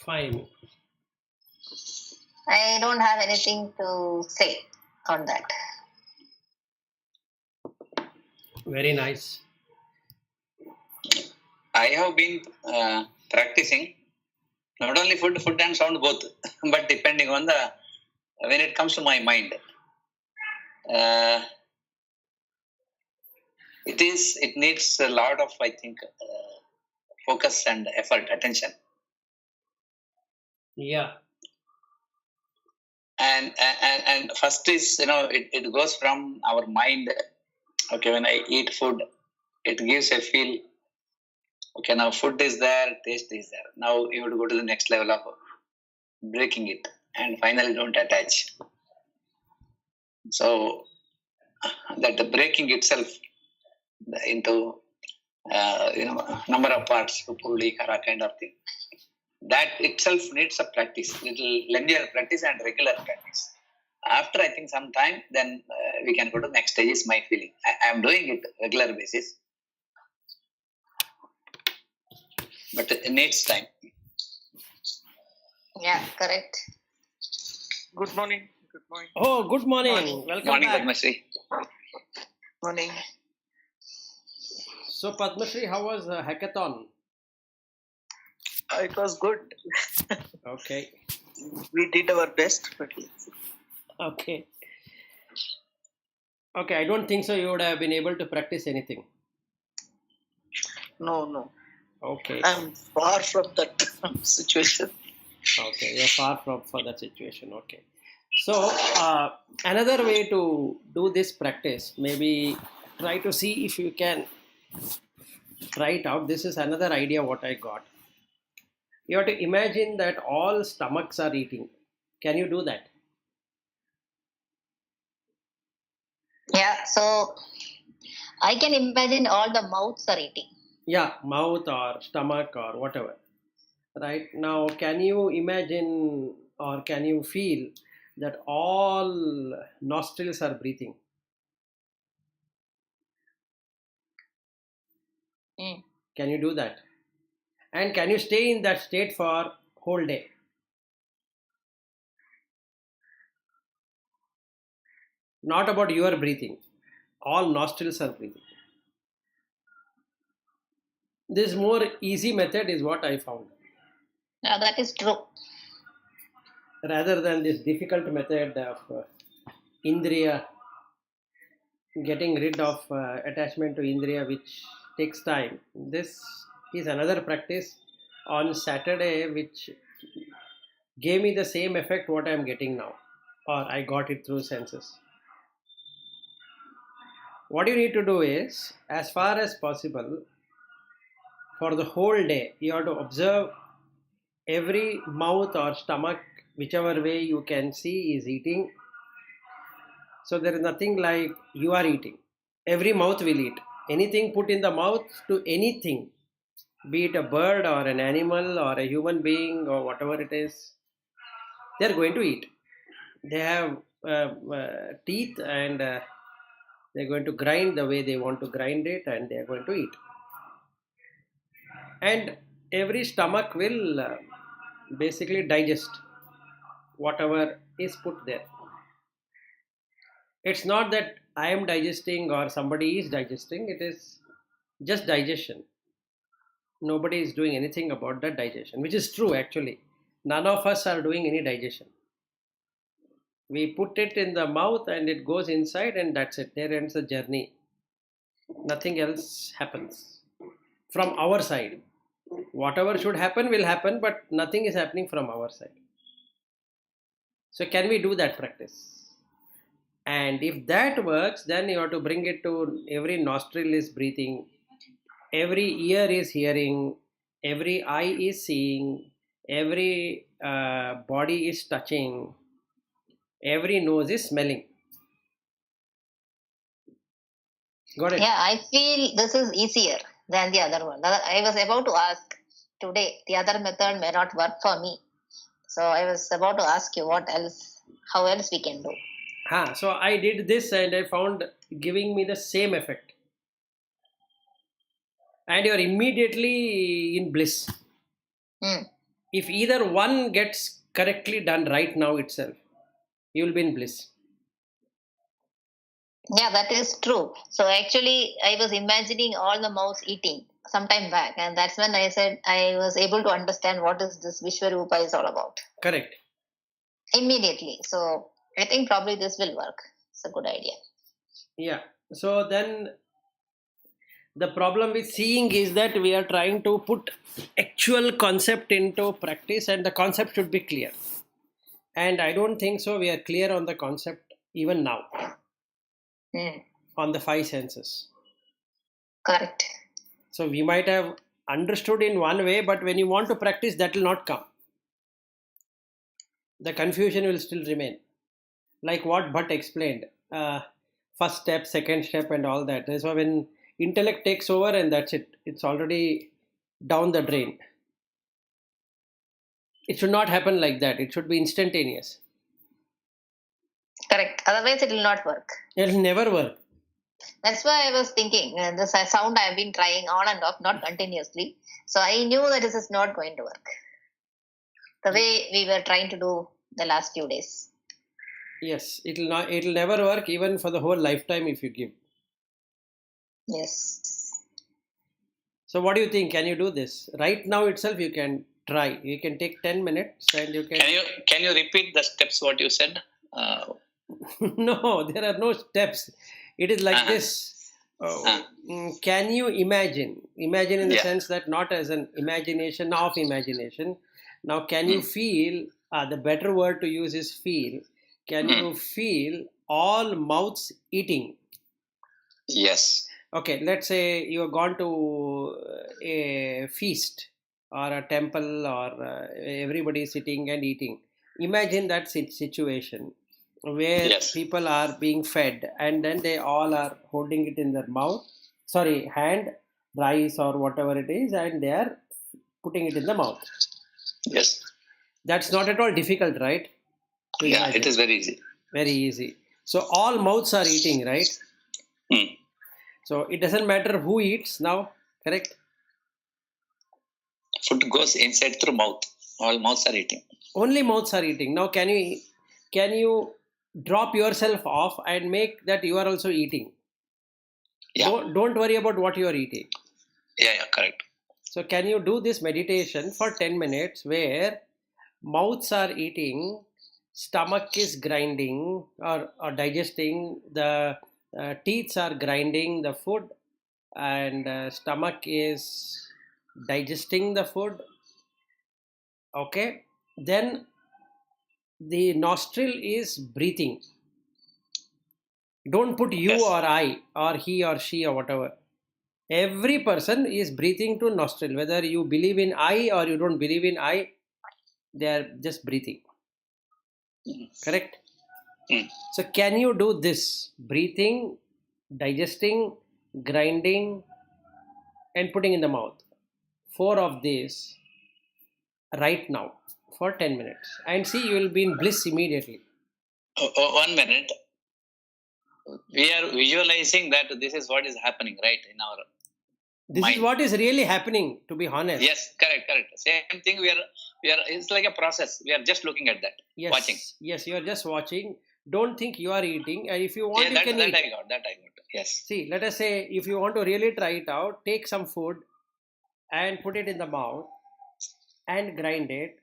Fine. I don't have anything to say on that. Very nice. I have been practicing not only food and sound both, but depending on when it comes to my mind, it needs a lot of, I think, focus and effort, attention. Yeah. And first is, it goes from our mind. Okay, when I eat food, it gives a feel. Okay, now food is there, taste is there. Now you have to go to the next level of breaking it, and finally don't attach. So that the breaking itself into number of parts, puri, kara kind of thing. That itself needs a practice, little linear practice and regular practice. After I think some time, then we can go to next stage. Is my feeling. I am doing it regular basis, but it needs time. Yeah, correct. Good morning. Good morning. Oh, good morning. Morning. Welcome Morning, back. Padmasree. Morning. So, Padmasree, how was hackathon? It was good. Okay. We did our best, but Okay. Okay, I don't think so you would have been able to practice anything. no. Okay. I'm far from that situation. Okay, you're far from for that situation. Okay. So, another way to do this practice, maybe try to see if you can try it out. This is another idea what I got. You have to imagine that all stomachs are eating. Can you do that? Yeah, so I can imagine all the mouths are eating. Yeah, mouth or stomach or whatever. Right now, can you imagine or can you feel that all nostrils are breathing? Mm. Can you do that? And can you stay in that state for whole day? Not about your breathing. All nostrils are breathing. This more easy method is what I found, Yeah, that is true. rather than this difficult method of indriya, getting rid of attachment to indriya, which takes time. This is another practice on Saturday, which gave me the same effect what I am getting now, or I got it through senses. What you need to do is, as far as possible, for the whole day, you have to observe every mouth or stomach, whichever way you can see, is eating. So there is nothing like you are eating. Every mouth will eat. Anything put in the mouth to anything, be it a bird or an animal or a human being or whatever it is, they are going to eat. They have teeth, and they're going to grind the way they want to grind it, and they are going to eat. And every stomach will basically digest whatever is put there. It's not that I am digesting or somebody is digesting, it is just digestion. Nobody is doing anything about that digestion, which is true actually. None of us are doing any digestion. We put it in the mouth and it goes inside, and that's it. There ends the journey. Nothing else happens from our side. Whatever should happen will happen, but nothing is happening from our side. So, can we do that practice? And if that works, then you have to bring it to every nostril is breathing, every ear is hearing, every eye is seeing, every body is touching, every nose is smelling. Got it? Yeah, I feel this is easier than the other one. I was about to ask today, the other method may not work for me. So I was about to ask you how else we can do. So I did this and I found giving me the same effect. And you're immediately in bliss. Mm. If either one gets correctly done right now itself, you will be in bliss. Yeah, that is true. So actually, I was imagining all the mouse eating sometime back, and that's when I said I was able to understand what is this Vishwarupa is all about Correct. immediately. So I think probably this will work. It's a good idea. Yeah. So then the problem with seeing is that we are trying to put actual concept into practice, and the concept should be clear. And I don't think so. We are clear on the concept even now Hmm. on the five senses. Correct. So we might have understood in one way, but when you want to practice, that will not come. The confusion will still remain. Like what Bhatt explained, first step, second step, and all that. So when intellect takes over, and that's it, it's already down the drain. It should not happen like that. It should be instantaneous. Correct. Otherwise, it will not work. It will never work. That's why I was thinking this sound I've been trying on and off, not continuously. So I knew that this is not going to work the way we were trying to do the last few days. Yes, it will not. It will never work even for the whole lifetime if you give. Yes. So what do you think? Can you do this right now itself? You can try. You can take 10 minutes, and you can. Can you repeat the steps what you said? No, there are no steps. It is like Uh-huh. this. Can you imagine? Imagine in the Yeah. sense that not as an imagination of imagination. Now, can you feel? The better word to use is feel. Can you feel all mouths eating? Yes. Okay, let's say you have gone to a feast or a temple, or everybody is sitting and eating. Imagine that situation where Yes. people are being fed, and then they all are holding it in their mouth, hand, rice or whatever it is, and they are putting it in the mouth. Yes. That's not at all difficult, right? To Yeah, imagine. it is very easy. Very easy. So all mouths are eating, right? Hmm. So it doesn't matter who eats now, correct? Food goes inside through mouth. All mouths are eating. Only mouths are eating. Now can you drop yourself off and make that you are also eating? Yeah. Don't worry about what you are eating. Yeah, correct. So can you do this meditation for 10 minutes where mouths are eating, stomach is grinding or digesting, the teeth are grinding the food, and stomach is digesting the food. Okay, then the nostril is breathing. Don't put you Yes. or I or he or she or whatever. Every person is breathing to nostril. Whether you believe in I or you don't believe in I, they are just breathing. Correct? Mm. So can you do this? Breathing, digesting, grinding, and putting in the mouth. 4 of these right now for 10 minutes. And see, you will be in bliss immediately. 1 minute. We are visualizing that this is what is happening, right, in our This mind. is what is really happening, to be honest. Yes, correct. Same thing. We are. It's like a process. We are just looking at that, Yes. watching. Yes, you are just watching. Don't think you are eating. And if you want, Yeah, you that can eat. I got. That I got. Yes. See, let us say if you want to really try it out, take some food and put it in the mouth and grind it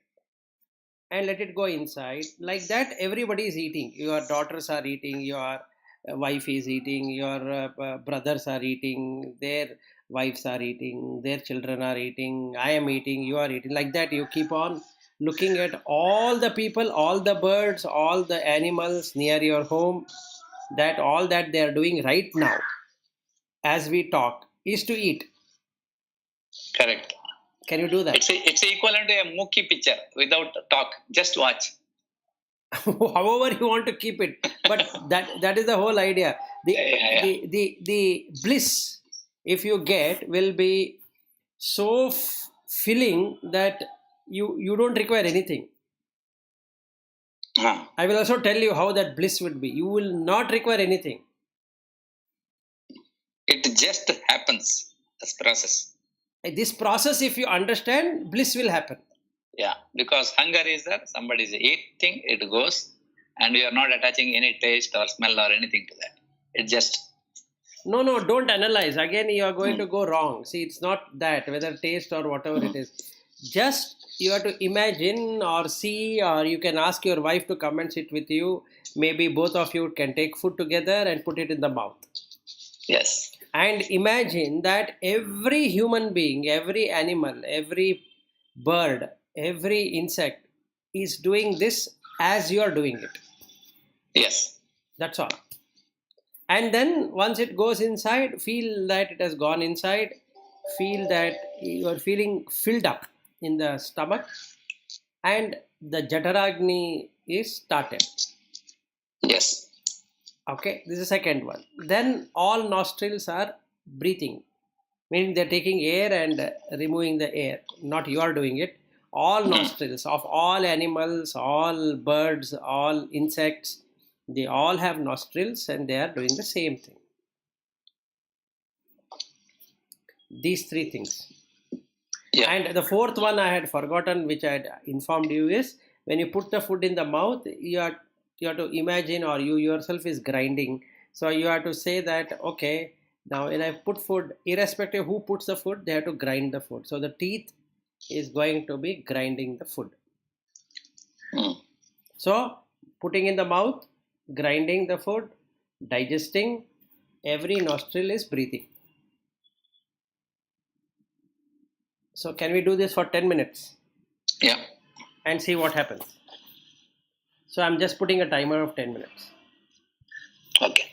and let it go inside. Like that, everybody is eating. Your daughters are eating, your wife is eating, your brothers are eating, their wives are eating, their children are eating, I am eating, you are eating. Like that, you keep on looking at all the people, all the birds, all the animals near your home, that all that they are doing right now as we talk is to eat. Correct. Can you do that? It's equivalent to a Mookie picture without talk. Just watch. However you want to keep it, but that is the whole idea. The bliss, if you get, will be so filling that you don't require anything. I will also tell you how that bliss would be. You will not require anything. It just happens. This process. This process, if you understand, bliss will happen. Yeah, because hunger is there, somebody is eating, it goes, and you are not attaching any taste or smell or anything to that. It just, No, no, don't analyze. Again, you are going Hmm. to go wrong. See, it's not that, whether taste or whatever it is. Just you have to imagine or see, or you can ask your wife to come and sit with you. Maybe both of you can take food together and put it in the mouth. yes, And imagine that every human being, every animal, every bird, every insect is doing this as you are doing it. yes, That's all. And then once it goes inside, feel that it has gone inside, feel that you are feeling filled up in the stomach, and the Jataragni is started. yes, Okay, this is the second one. Then all nostrils are breathing, meaning they're taking air and removing the air. Not you are doing it. All nostrils of all animals, all birds, all insects, they all have nostrils and they are doing the same thing. These three things. yeah, And the fourth one I had forgotten, which I had informed you, is when you put the food in the mouth, you have to imagine, or you yourself is grinding. So you have to say that, okay, now when I put food, irrespective who puts the food, they have to grind the food. So the teeth is going to be grinding the food. Hmm. So putting in the mouth, grinding the food, digesting, every nostril is breathing. So can we do this for 10 minutes yeah, and see what happens? So I'm just putting a timer of 10 minutes. okay.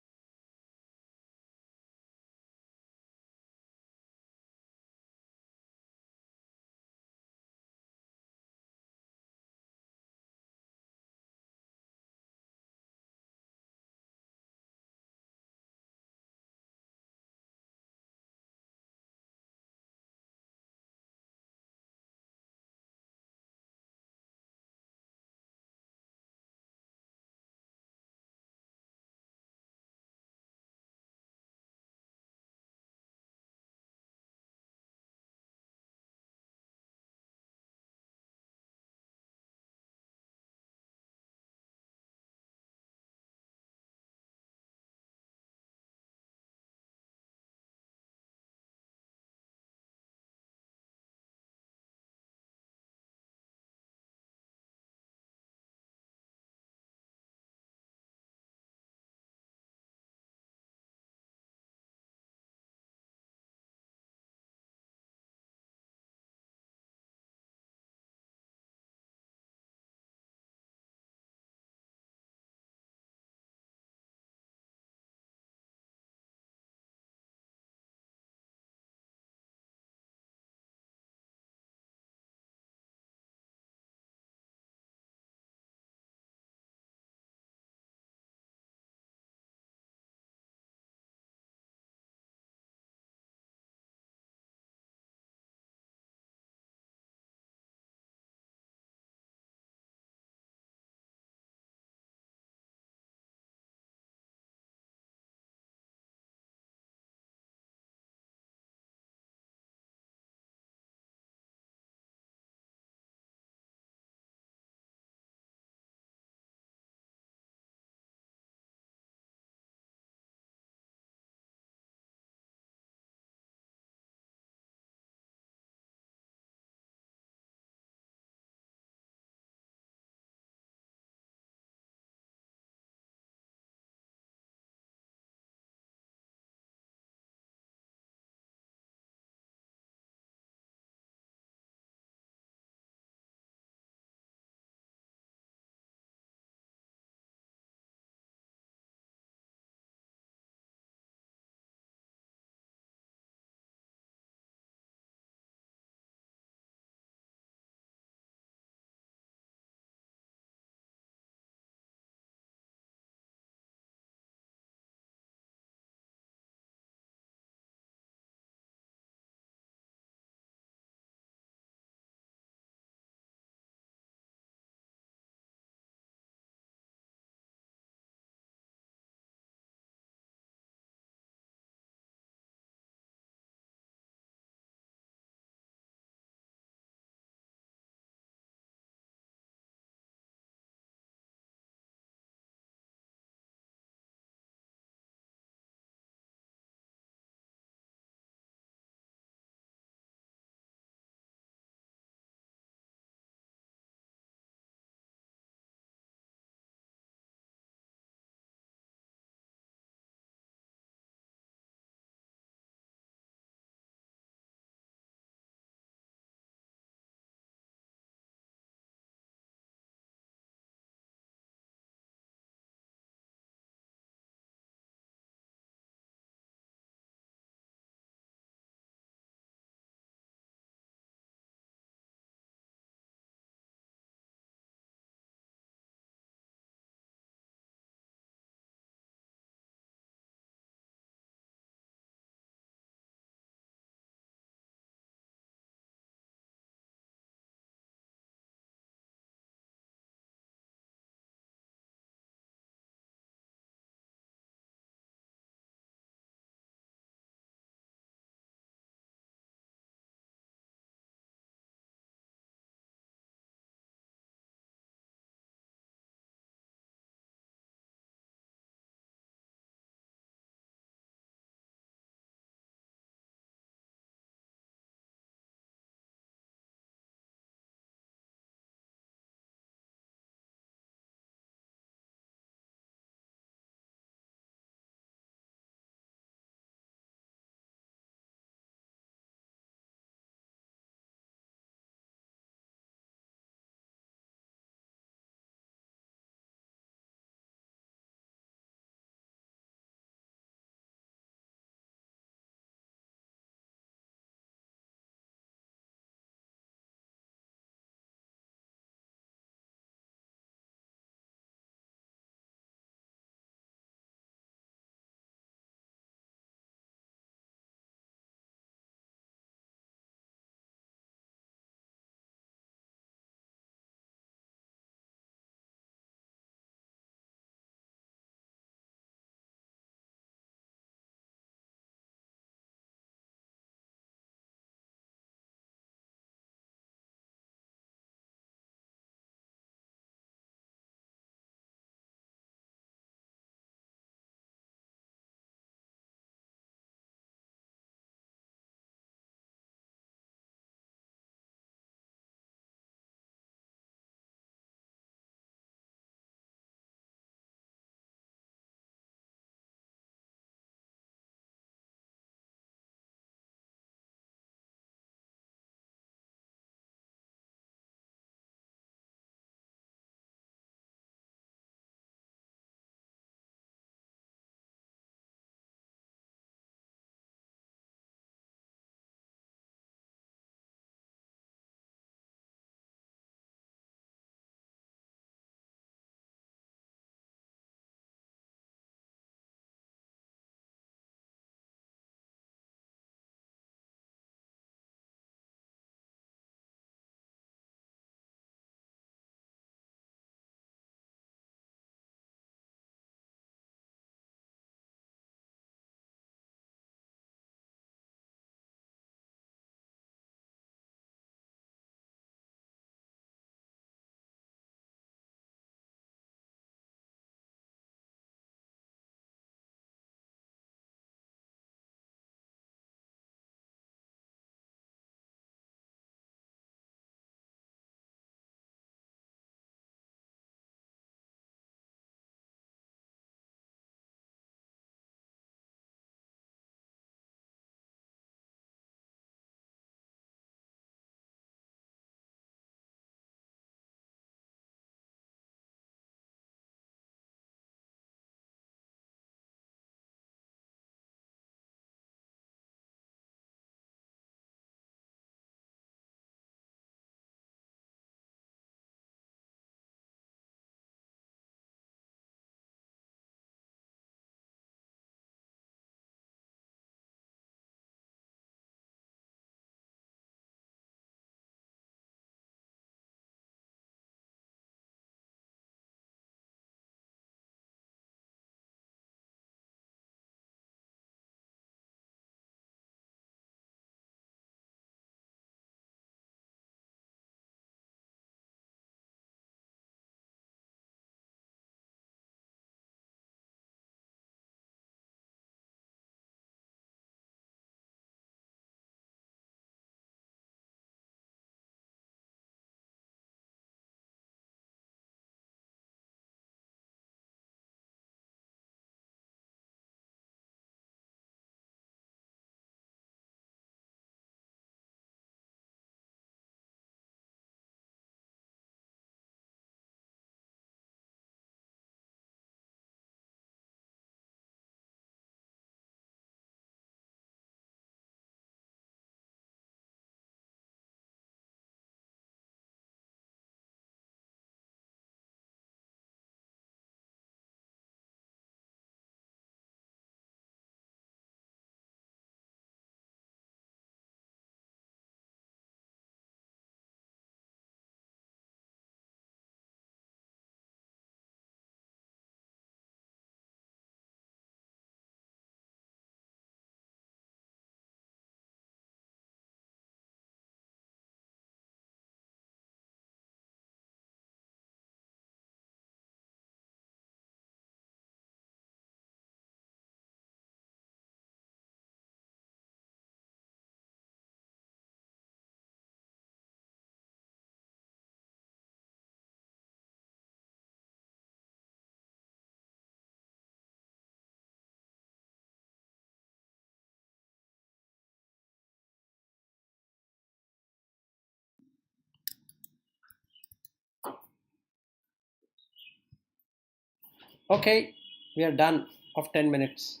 Okay, we are done of 10 minutes.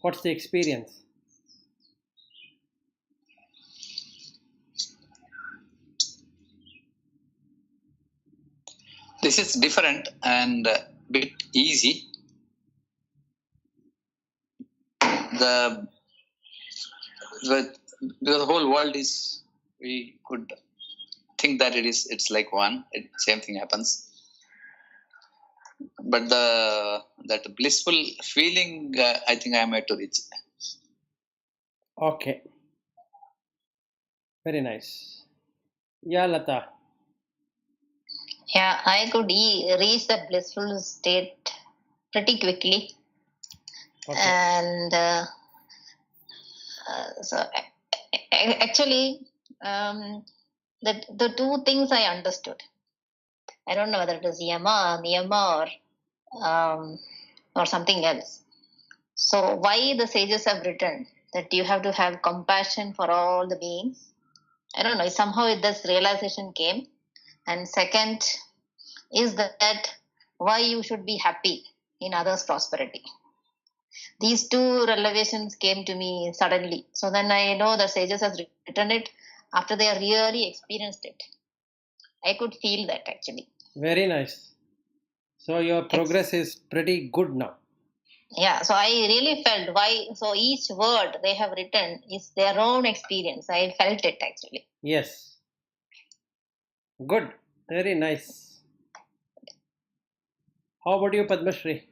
What's the experience? This is different and a bit easy. The because the whole world is, we could think that it's like one. Same thing happens. But that blissful feeling, I think I am yet to reach. Okay, very nice. Yeah, Lata. Yeah, I could reach the blissful state pretty quickly. Okay. And actually, the two things I understood. I don't know whether it is yama, niyama, or something else. So why the sages have written that you have to have compassion for all the beings? I don't know. Somehow this realization came. And second is that why you should be happy in others' prosperity. These two revelations came to me suddenly. So then I know the sages have written it after they really experienced it. I could feel that actually. Very nice. So your progress is pretty good now. Yeah, so I really felt why. So each word they have written is their own experience. I felt it actually. Yes. Good. Very nice. How about you, Padmashri?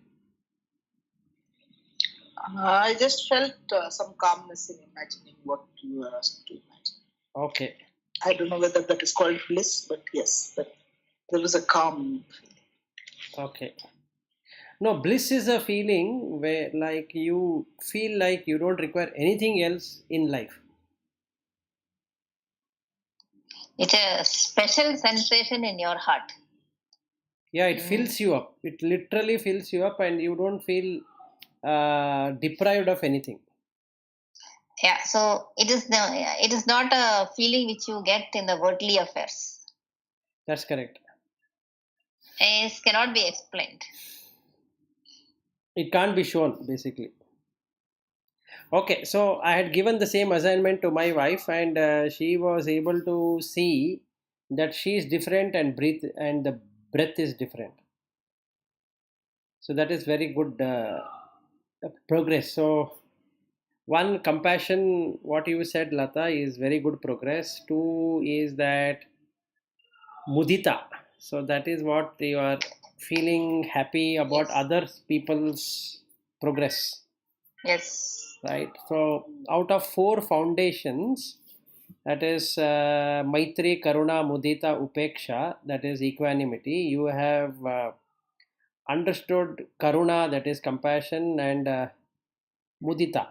I just felt some calmness in imagining what you were asked to imagine. Okay. I don't know whether that is called bliss, but yes, but there was a calm feeling. Okay. No, bliss is a feeling where like you feel like you don't require anything else in life. It's a special sensation in your heart. Yeah, it fills you up. It literally fills you up, and you don't feel deprived of anything. Yeah, so it is not a feeling which you get in the worldly affairs. That's correct. It cannot be explained. It can't be shown, basically. Okay, so I had given the same assignment to my wife, and she was able to see that she is different and breathe, and the breath is different. So that is very good progress. So one, compassion, what you said, Lata, is very good progress. Two is that mudita. So that is what you are feeling happy about Yes. other people's progress. Yes. Right. So out of four foundations, that is Maitri, Karuna, Mudita, Upeksha, that is equanimity. You have understood Karuna, that is compassion, and Mudita,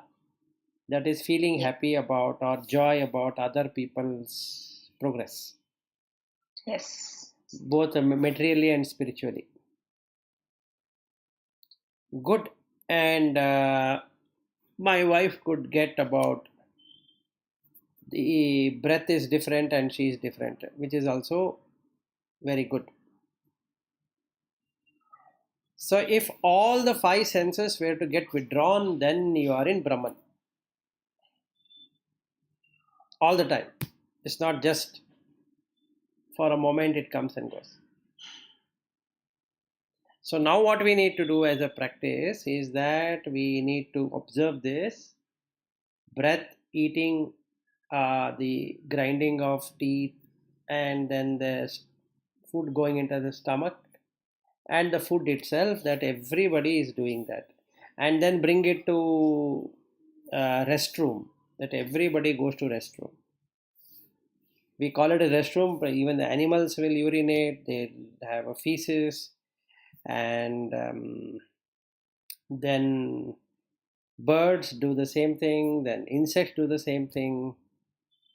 that is feeling Yeah. happy about or joy about other people's progress, Yes. both materially and spiritually. Good. And my wife could get about the breath is different and she is different, which is also very good. So if all the five senses were to get withdrawn, then you are in Brahman all the time. It's not just for a moment it comes and goes. So now what we need to do as a practice is that we need to observe this breath, eating, the grinding of teeth, and then the food going into the stomach, and the food itself, that everybody is doing that, and then bring it to restroom, that everybody goes to restroom. We call it a restroom, but even the animals will urinate, they have a feces, and then birds do the same thing, then insects do the same thing.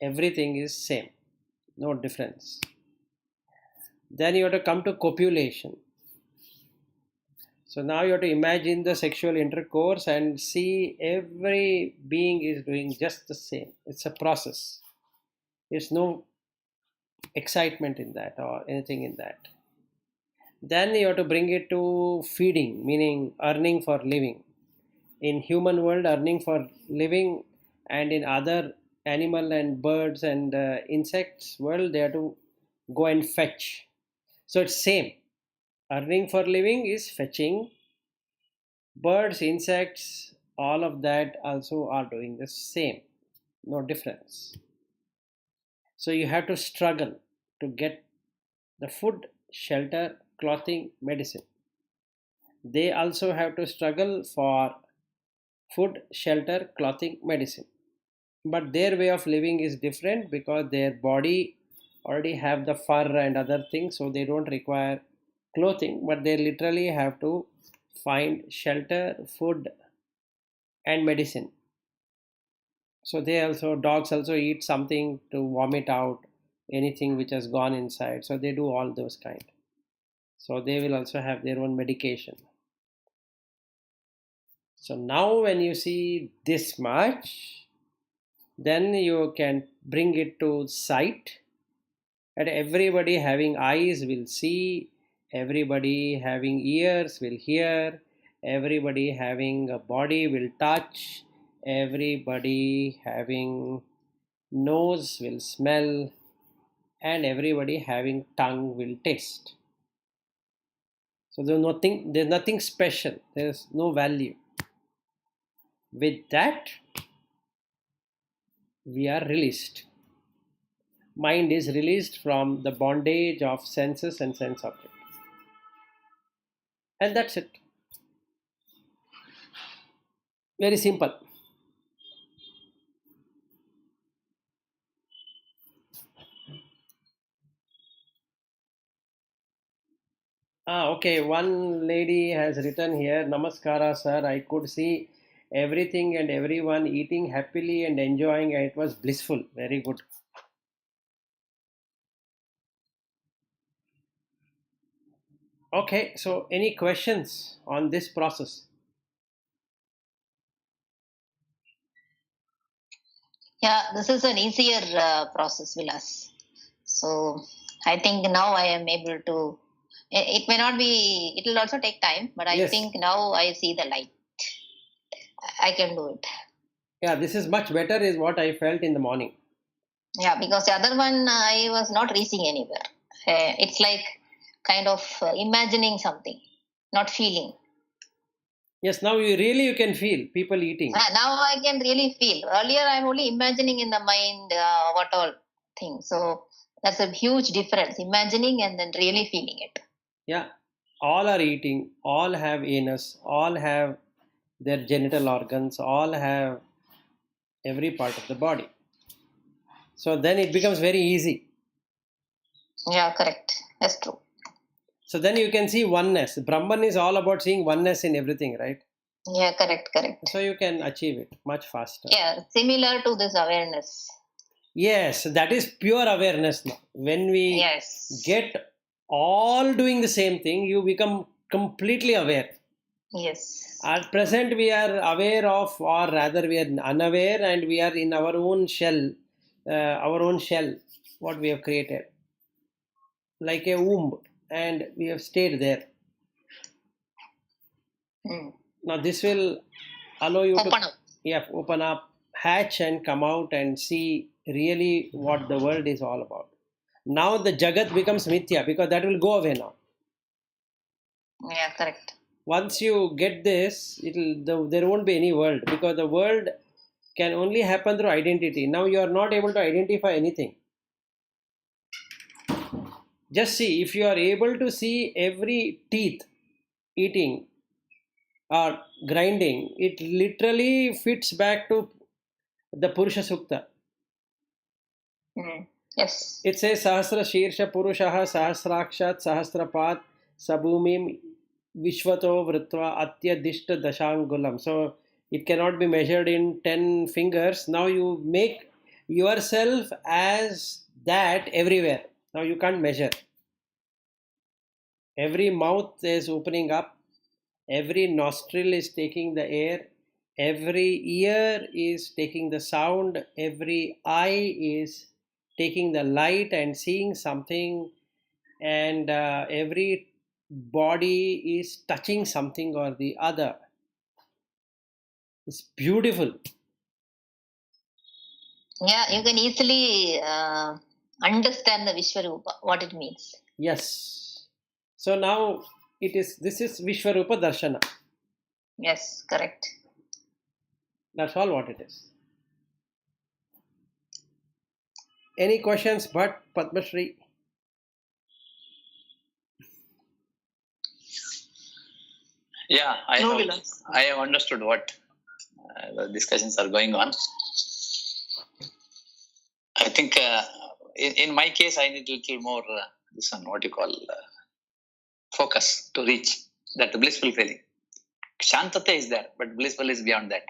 Everything is same, no difference. Then you have to come to copulation. So now you have to imagine the sexual intercourse and see every being is doing just the same. It's a process. There's no excitement in that or anything in that. Then you have to bring it to feeding, meaning earning for living. In human world, earning for living, and in other animal and birds and insects world, they have to go and fetch. So it's same. Earning for living is fetching. Birds, insects, all of that also are doing the same. No difference. So you have to struggle to get the food, shelter, clothing, medicine. They also have to struggle for food, shelter, clothing, medicine. But their way of living is different because their body already have the fur and other things, so they don't require clothing, but they literally have to find shelter, food, and medicine. So dogs also eat something to vomit out anything which has gone inside. So they do all those kind. So they will also have their own medication. So now when you see this much, then you can bring it to sight. And everybody having eyes will see, everybody having ears will hear, everybody having a body will touch, everybody having nose will smell, and everybody having tongue will taste. So there's nothing special, there's no value. With that, we are released. Mind is released from the bondage of senses and sense objects. And that's it. Very simple. Okay, one lady has written here, Namaskara, sir. I could see everything and everyone eating happily and enjoying, and it was blissful. Very good. Okay, so any questions on this process? Yeah, this is an easier process, Vilas. So I think now I am able to. It may not be. It will also take time, but I Yes. think now I see the light. I can do it. Yeah, this is much better, is what I felt in the morning. Yeah, because the other one I was not reaching anywhere. It's like kind of imagining something, not feeling. Yes, now you can feel people eating. Now I can really feel. Earlier I'm only imagining in the mind what all things. So that's a huge difference. Imagining and then really feeling it. Yeah, all are eating, all have anus, all have their genital organs, all have every part of the body. So then it becomes very easy. Yeah, correct. That's true. So then you can see oneness. Brahman is all about seeing oneness in everything, right? Yeah, correct. So you can achieve it much faster. Yeah, similar to this awareness. Yes, that is pure awareness now. When we Yes. get all doing the same thing, you become completely aware. Yes. At present, we are aware of, or rather, we are unaware, and we are in our own shell, what we have created, like a womb, and we have stayed there. Now, this will allow you Open to up. open up, hatch, and come out and see really what the world is all about. Now, the Jagat becomes Mithya because that will go away now. Yeah, correct. Once you get this, there won't be any world because the world can only happen through identity. Now you are not able to identify anything. Just see, if you are able to see every teeth eating or grinding, it literally fits back to the Purusha Sukta. Yes. It says Sahasra Shirsha Purushaha Sahasrakshat Sahasrapat Sabhumim Vishwato Vritva Atyadishta Dashangulam. So it cannot be measured in 10 fingers. Now you make yourself as that everywhere. Now you can't measure. Every mouth is opening up, Every nostril is taking the air, every ear is taking the sound, every eye is taking the light and seeing something, and every body is touching something or the other. It's beautiful. Yeah, you can easily understand the Vishwarupa, what it means. Yes. So now this is Vishwarupa Darshana. Yes, correct. That's all what it is. Any questions but Padma Shri? Yeah, No, Vilas. I have understood what the discussions are going on. I think in my case, I need a little more this one, what you call focus to reach that blissful feeling. Shantata is there, but blissful is beyond that.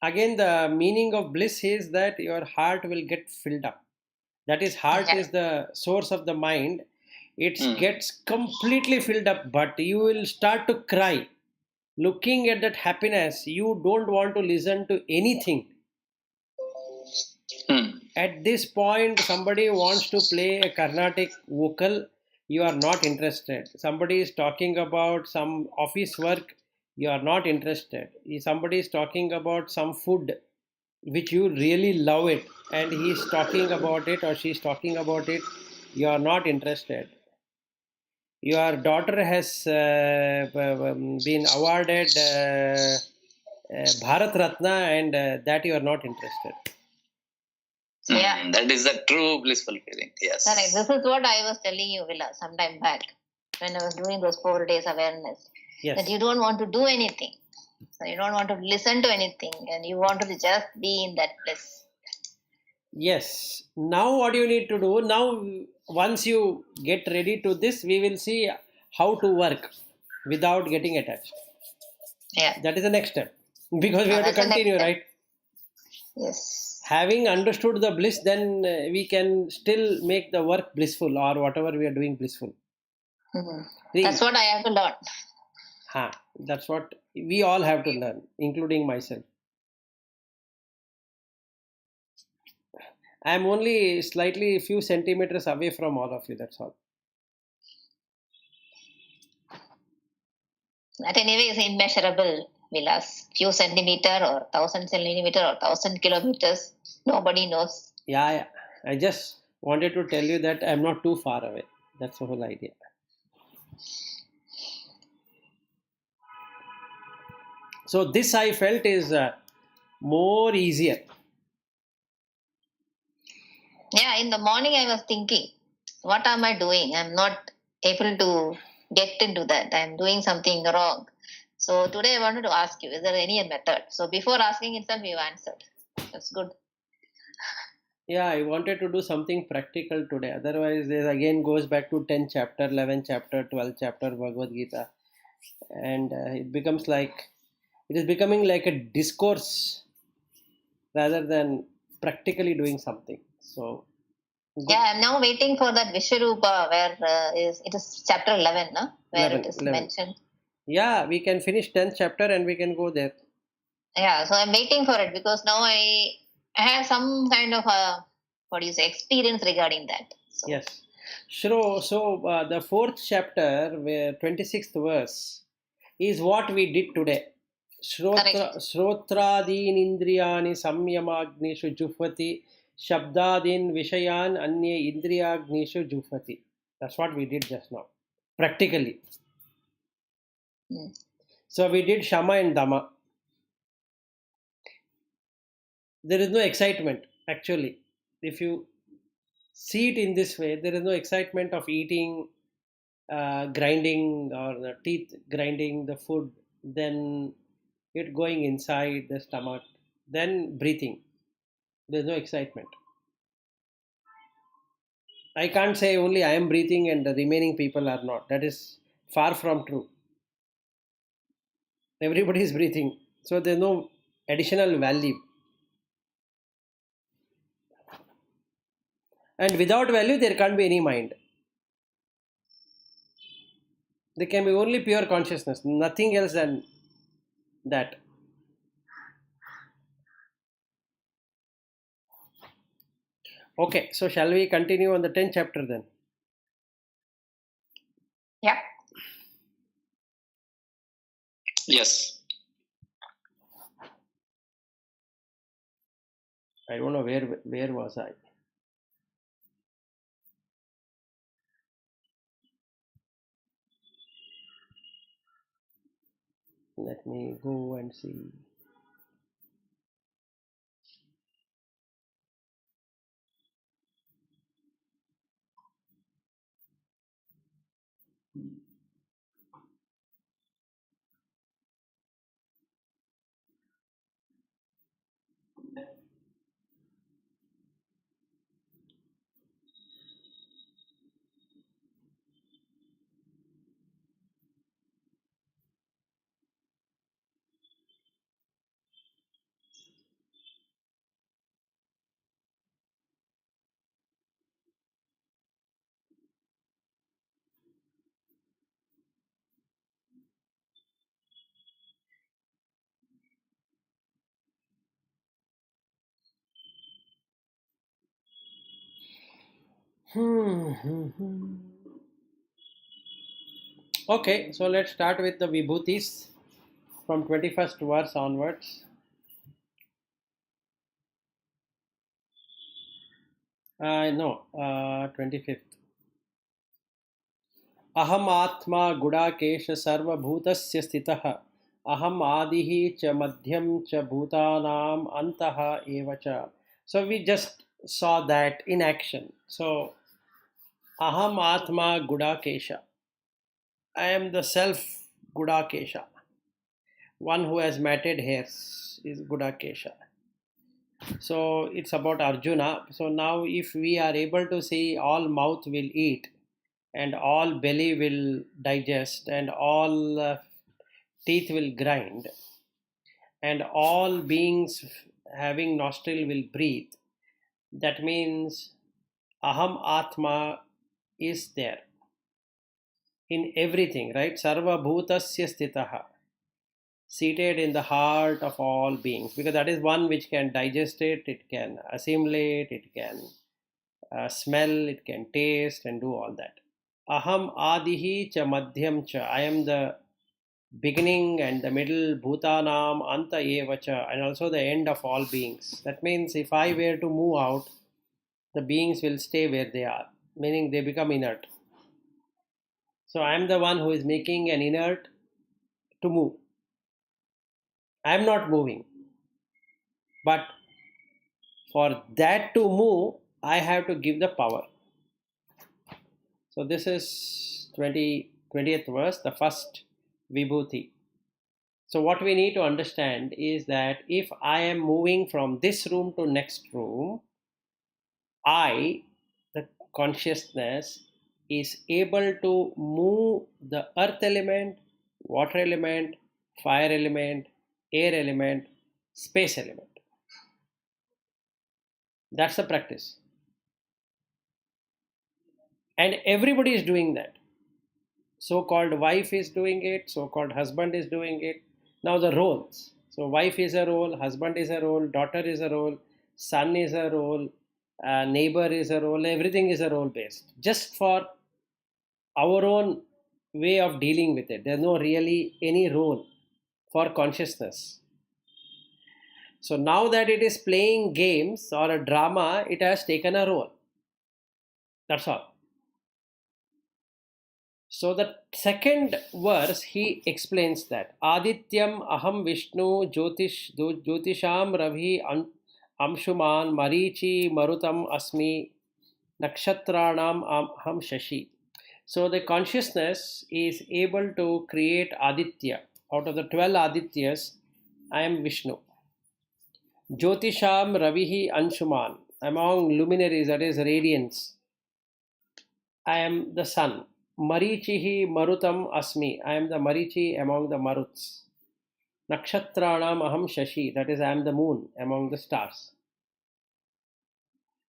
Again, the meaning of bliss is that your heart will get filled up. That is, heart is the source of the mind. It gets completely filled up, but you will start to cry. Looking at that happiness, you don't want to listen to anything. At this point, somebody wants to play a Carnatic vocal, you are not interested. Somebody is talking about some office work, you are not interested. If somebody is talking about some food which you really love it, and he is talking about it or she is talking about it, you are not interested. Your daughter has been awarded Bharat Ratna, and that you are not interested. Yeah. That is the true blissful feeling. Yes. Correct. This is what I was telling you, Villa, some time back when I was doing those 4 days awareness. Yes. That you don't want to do anything. So you don't want to listen to anything, and you want to just be in that bliss. Yes. Now what you need to do, now once you get ready to this, we will see how to work without getting attached. Yeah. That is the next step. Because we have to continue, right? Yes. Having understood the bliss, then we can still make the work blissful, or whatever we are doing blissful. That's what I have to learn. That's what we all have to learn, including myself. I am only slightly a few centimeters away from all of you, that's all. That anyway is immeasurable, Vilas. Few centimeter or 1,000 centimeter or 1,000 kilometers. Nobody knows. Yeah. I just wanted to tell you that I am not too far away. That's the whole idea. So this I felt is more easier. Yeah, in the morning I was thinking, what am I doing? I'm not able to get into that. I'm doing something wrong. So today I wanted to ask you, is there any method? So before asking itself, you answered. That's good. Yeah, I wanted to do something practical today. Otherwise, this again goes back to 10th chapter, 11th chapter, 12th chapter Bhagavad Gita. And it is becoming like a discourse rather than practically doing something. So, good. Yeah, I'm now waiting for that Vishwarupa where it is chapter 11, no? Where 11, it is 11. mentioned. Yeah, we can finish 10th chapter and we can go there. Yeah, so I'm waiting for it because now I have some kind of experience regarding that. So. Yes. So the 4th chapter, where 26th verse, is what we did today. Shrotradin indriyani samyamagnishu jufati shabdadin vishayan anye indriyagnishu jufati. That's what we did just now. Practically. So we did Shama and Dama. There is no excitement, actually. If you see it in this way, there is no excitement of eating, grinding, or the teeth grinding the food, then it going inside the stomach, then breathing. There's no excitement. I can't say only I am breathing and the remaining people are not. That is far from true. Everybody is breathing. So there's no additional value. And without value, there can't be any mind. They can be only pure consciousness, nothing else than that. Okay, so shall we continue on the 10th chapter then? Yeah. Yes. I don't know where was I. Let me go and see. Okay, so let's start with the vibhutis from 21st verse onwards. No, 25th. Aham atma gudakesha sarvabhutasya stitah. Aham adihi cha madhyam cha bhutanam antaha evacha. So we just saw that in action. So aham atma gudakesha. I am the self gudakesha. One who has matted hairs is gudakesha. So it's about Arjuna. So now if we are able to see all mouth will eat and all belly will digest and all teeth will grind and all beings having nostril will breathe, that means Aham Atma is there in everything, right? Sarva Bhutasya Stitaha, seated in the heart of all beings, because that is one which can digest it, it can assimilate, it can smell, it can taste, and do all that. Aham Adihi cha Madhyam cha. I am the beginning and the middle, Bhutanam Anta Evacha, and also the end of all beings. That means if I were to move out, the beings will stay where they are, meaning they become inert. So I am the one who is making an inert to move. I am not moving. But for that to move, I have to give the power. So this is 20th verse, the first vibhuti. So what we need to understand is that if I am moving from this room to next room, I, the consciousness, is able to move the earth element, water element, fire element, air element, space element. That's the practice. And everybody is doing that. So-called wife is doing it, so-called husband is doing it. Now the roles. So wife is a role, husband is a role, daughter is a role, son is a role, neighbor is a role, everything is a role based. Just for our own way of dealing with it. There's no really any role for consciousness. So now that it is playing games or a drama, it has taken a role. That's all. So the second verse he explains that Adityam aham Vishnu Jyotisham Ravi Amshuman Marichi Marutam Asmi Nakshatranam aham Shashi. So the consciousness is able to create Aditya. Out of the 12 Adityas, I am Vishnu. Jyotisham Ravihi Anshuman. Among luminaries, that is radiance, I am the sun. Marichihi Marutam Asmi. I am the Marichi among the Maruts. Nakshatranam Aham Shashi. That is, I am the moon among the stars.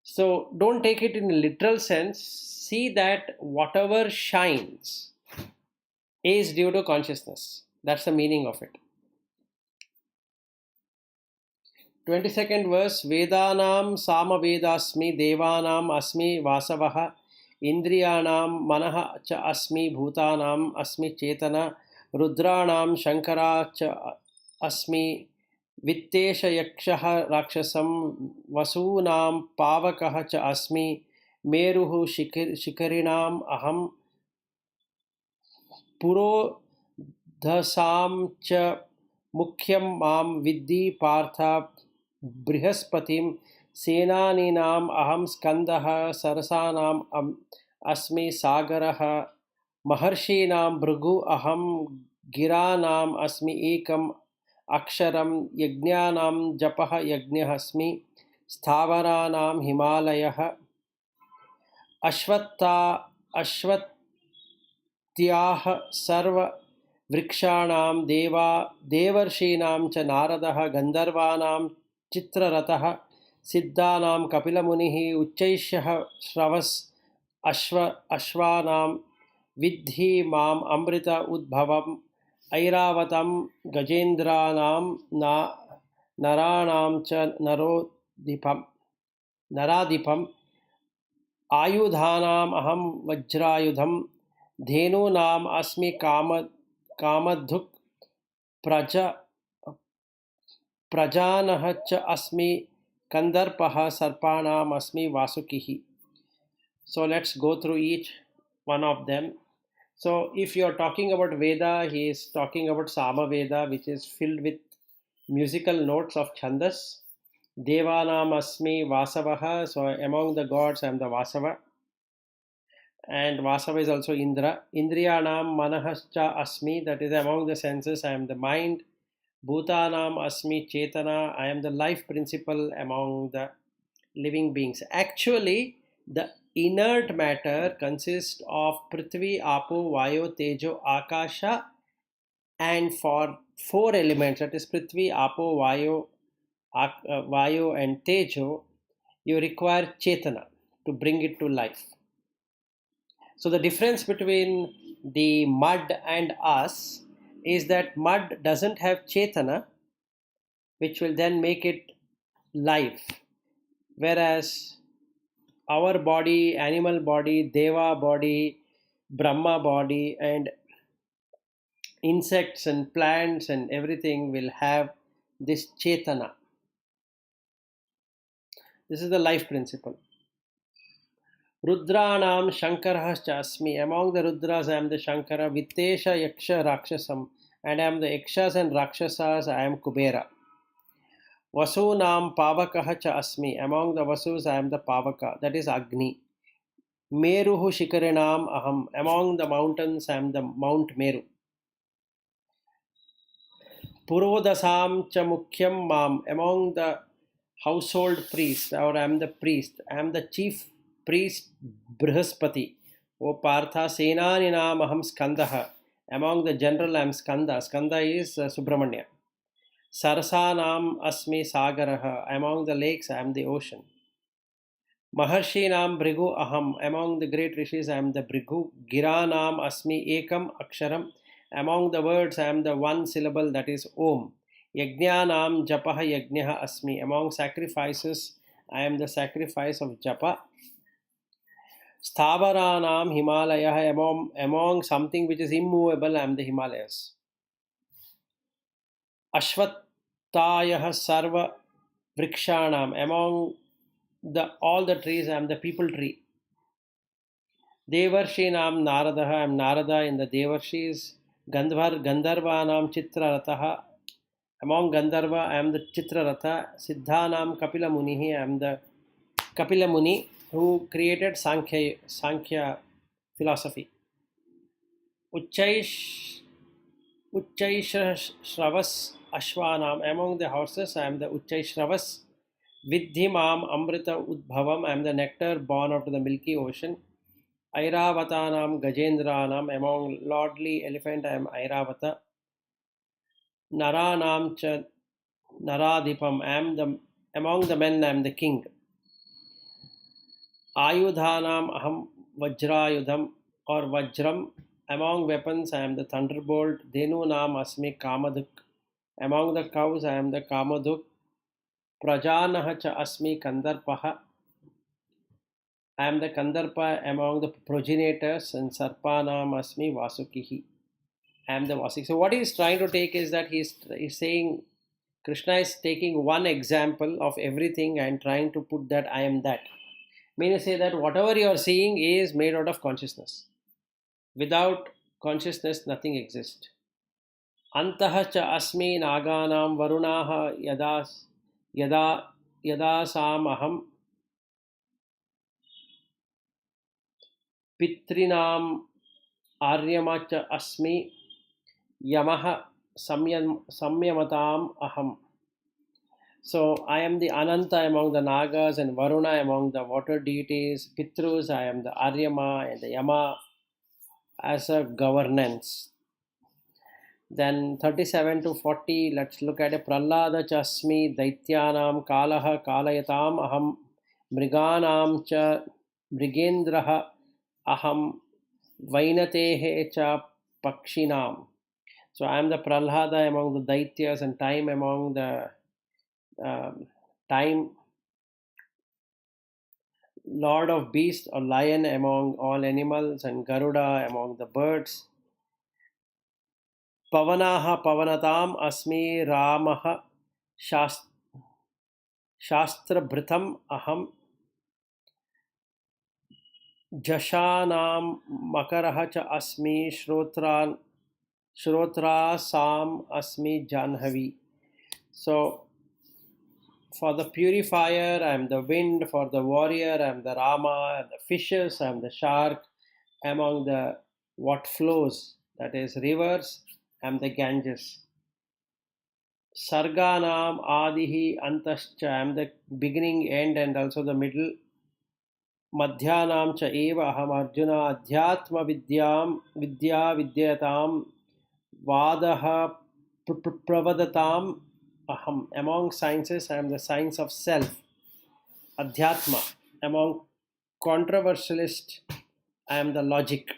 So don't take it in a literal sense. See that whatever shines is due to consciousness. That's the meaning of it. 22nd verse, Vedanam Samavedasmi Devanam Asmi Vasavaha Indriyanam Manaha Cha Asmi Bhutanam Asmi Chetana Rudranam Shankara Cha Asmi Vittesha Yakshaha Rakshasam Vasunam Pavakaha Cha Asmi Meruhu Shikarinam Aham Purodhasam Cha Mukhyam Mam Vidhi Partha Brihaspatim Senaninam Aham Skandaha Sarasanam Asmi Sagaraha Maharshinam Bhrigu Aham Giranam Asmi Ekam Aksharam Yajnanam Japaha Yajnahasmi Stavaranam Himalayah Ashvatyah Sarva Vrikshanam Devarshinaam Cha Naradaha Gandharvanam Chitraratah Siddhanam Kapilamunihi Uchchaishah Shravas Ashvanam Vidhi Mam Amrita Udbhavam Airavatam Gajendranam Naranam Cha Naradipam Ayudhanam Aham Vajrayudham Dhenunam Asmi Kamadhuk Prajanah Cha Asmi Kandarpaha Sarpanam Asmi Vasukihi. So let's go through each one of them. So if you are talking about Veda, he is talking about Samaveda, which is filled with musical notes of Chandas. Devanam Asmi Vasavaha, so among the gods I am the Vasava. And Vasava is also Indra. Indriyanam Manahascha Asmi, that is among the senses I am the mind. Bhutanam Asmi Chetana, I am the life principle among the living beings. Actually, the inert matter consists of Prithvi, Apo, Vayu, Tejo, Akasha, and for 4 elements, that is Prithvi, Apo, Vayu, and Tejo, you require Chetana to bring it to life. So the difference between the mud and us is that mud doesn't have Chetana, which will then make it life, whereas our body, animal body, Deva body, Brahma body, and insects and plants and everything will have this Chetana. This is the life principle. Rudranam Shankarah Chasmi. Among the Rudras I am the Shankara. Vittesha Yaksha Rakshasam. And I am the Yakshas and Rakshasas, I am Kubera. Vasunam Pavakaha Cha Asmi. Among the Vasus I am the Pavaka, that is Agni. Meruhu Shikarinam Aham. Among the mountains I am the Mount Meru. Purodasam Cha Mukhyam Mam. Among the household priests, or I am the priest, I am the chief priest Brihaspati. O Partha Senaninam Aham Skandaha. Among the general I am Skanda. Skanda is Subramanya. Sarasanam Asmi Sagaraha. Among the lakes I am the ocean. Maharshinam Bhrigu Aham. Among the great rishis I am the Bhrigu. Giranam Asmi Ekam Aksharam. Among the words I am the one syllable, that is Om. Yajnanam Japaha Yajnaha Asmi. Among sacrifices I am the sacrifice of Japa. Stavaranam Himalaya. Among something which is immovable I am the Himalayas. Ashvatyah Sarva Vrikshanam. Among all the trees I am the people tree. Devarshinam Naradaha. I am Narada in the Devarshis. Gandharvanam Chitraratha. Among Gandharva I am the Chitraratha. Siddhanam Kapila Munihi. I am the Kapila Muni who created Sankhya philosophy. Uchchaishra Shravas Ashwanam. Among the horses I am the Uchchaishravas. Vidhimam Amrita Udbhavam. I am the nectar born out of the milky ocean. Airavatanam Gajendranam. Among lordly elephant I am Airavata. Naranam Cha Naradipam. I am among the men I am the king. Ayudhanam Aham Vajrayudham, or Vajram. Among weapons, I am the thunderbolt. Dhenu Nam Asmi Kamaduk. Among the cows, I am the Kamaduk. Prajanah cha Asmi Kandarpaha. I am the Kandarpa among the progenitors, and Sarpanam Asmi Vasukihi. I am the Vasuk. So what he is trying to take is that he's saying, Krishna is taking one example of everything and trying to put that I am that. Meaning to say that whatever you are seeing is made out of consciousness. Without consciousness, nothing exists. Antah cha asmi naganam varunaha yada sam aham pitrinam aryama cha asmi yamaha samyamatam aham. So I am the Ananta among the Nagas and Varuna among the water deities. Pitrus, I am the Aryama and the Yama as a governance. Then 37 to 40, let's look at a Prahlada Chasmi Daityanam Kalaha Kalayatam Aham Mriganam Cha Mrigendraha Aham Vainatehe Cha Pakshinam. So I am the Prahlada among the Daityas and time among the time lord of beasts or lion among all animals and Garuda among the birds. Pavanaha pavanatam asmi Ramaha shastra bhritam aham jashanam makaraha cha asmi shrotra sam asmi janhavi. So for the purifier, I am the wind. For the warrior, I am the Rama. And the fishes, I am the shark. Among the what flows, that is rivers, I am the Ganges. Sarganam Adihi Antascha, I am the beginning, end, and also the middle. Madhyanam Cha Eva Aham Arjuna Adhyatma Vidyatam Vadaha Pravadatam Aham. Among sciences, I am the science of self. Adhyatma. Among controversialists, I am the logic.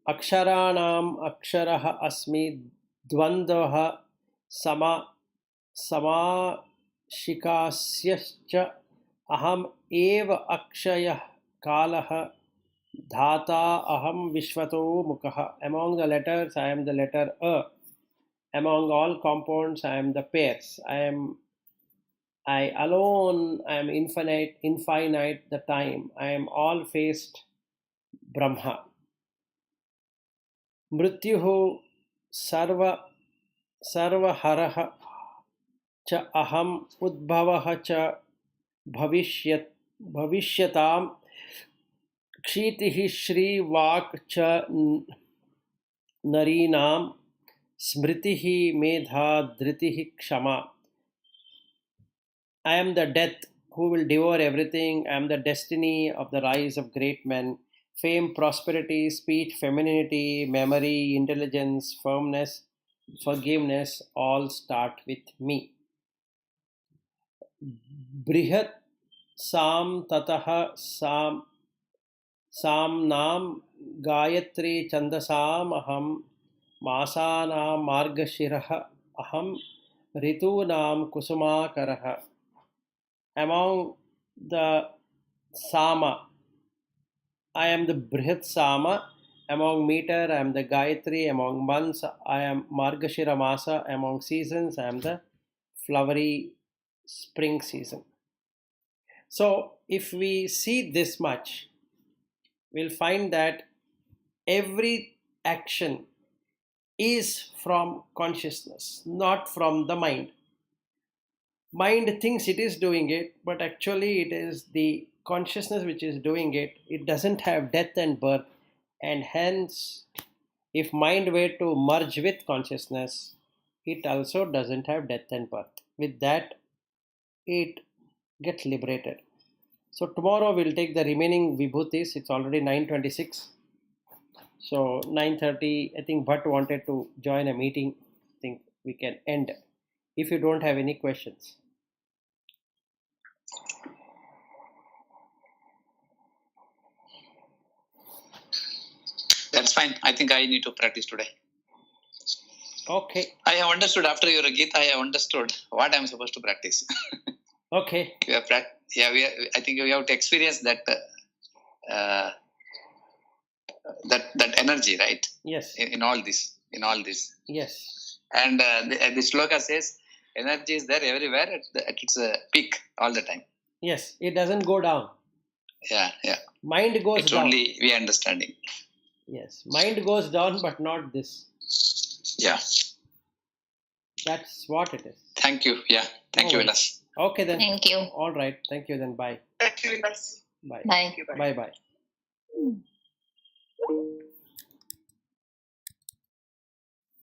Aksharanam Aksharaha Asmi Dvandoha Samashikasyascha Aham Eva Akshaya Kalaha Dhata Aham Vishvato Mukha. Among the letters, I am the letter A. Among all compounds, I am the pairs. I alone, I am infinite, the time. I am all-faced Brahma. Mrityuhu sarvaharaha cha aham udbhavaha cha bhavishyatam kshitihi shri vak cha narinam smritihi medha dhritihi kshama. I am the death who will devour everything. I am the destiny of the rise of great men. Fame, prosperity, speech, femininity, memory, intelligence, firmness, forgiveness all start with me. Brihat Sam Tataha Sam Gayatri Chandasam Aham Masanam Margashiraha Aham Ritunam Kusumakaraha. Among the Sama, I am the Brihat Sama. Among meter, I am the Gayatri. Among months, I am Margashira Masa. Among seasons, I am the flowery spring season. So, if we see this much, we'll find that every action is from consciousness, not from the mind. Mind thinks it is doing it, but actually it is the consciousness which is doing it. It doesn't have death and birth, and hence, if mind were to merge with consciousness, it also doesn't have death and birth. With that, it gets liberated. So tomorrow we'll take the remaining vibhutis. It's already 9:26. So 9:30, I think Bhatt wanted to join a meeting. I think we can end if you don't have any questions. That's fine. I think I need to practice today. Okay. I have understood after your Gita. I have understood what I am supposed to practice. Okay. I think we have to experience that that energy, right? Yes. In all this. Yes. And the sloka says, energy is there everywhere at its peak all the time. Yes. It doesn't go down. Yeah. Mind goes It's down. only we understanding. Yes. Mind goes down, but not this. Yeah. That's what it is. Thank you. Yeah. Thank you, worries. Vilas. Okay then. Thank you. All right. Thank you then. Bye. Thank you, Vilas. Bye. Bye. Bye. Bye.